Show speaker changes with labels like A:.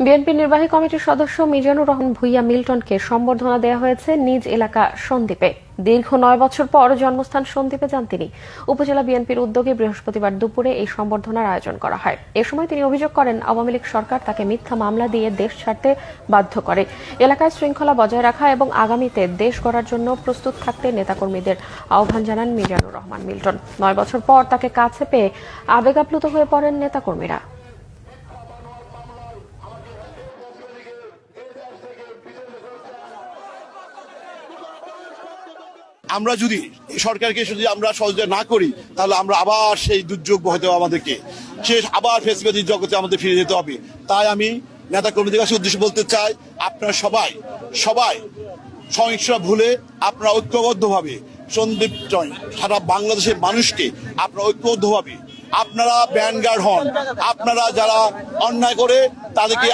A: BNP নির্বাহী কমিটির সদস্য মিজানুর রহমান ভূঁইয়া মিল্টনকে সম্বর্ধনা দেওয়া হয়েছে নিজ এলাকা সন্দ্বীপে। দীর্ঘ 9 বছর পর জন্মস্থান সন্দ্বীপে যান তিনি। উপজেলা বিএনপির উদ্যোগে বৃহস্পতিবার দুপুরে এই সম্বর্ধনার আয়োজন করা হয়। এ সময় তিনি অভিযোগ করেন, আওয়ামী লীগ সরকার তাকে মিথ্যা মামলা দিয়ে দেশ ছাড়তে বাধ্য করে। এলাকায় শৃঙ্খলা বজায় রাখা এবং আগামীতে দেশ গড়ার জন্য প্রস্তুত থাকতে নেতাকর্মীদের আহ্বান জানান মিজানুর রহমান মিল্টন। 9 বছর পর তাকে কাছে পেয়ে আবেগাপ্লুত হয়ে পড়েন নেতাকর্মীরা।
B: আমরা যদি সরকারকে যদি আমরা সহযোগিতা না করি, তাহলে আমরা আবার সেই দুর্যোগ হতে হবে, আমাদেরকে সে আবার ফেসিবাদী জগতে আমাদের ফিরে যেতে হবে। তাই আমি নেতা কর্মীদের কাছে উদ্দেশ্যে বলতে চাই, আপনারা সবাই সহিংস ভুলে আপনারা ঐক্যবদ্ধভাবে সন্দীপ সারা বাংলাদেশের মানুষকে আপনারা ঐক্যবদ্ধভাবে আপনারা ব্যানগার্ড হন। আপনারা যারা অন্যায় করে তাদেরকে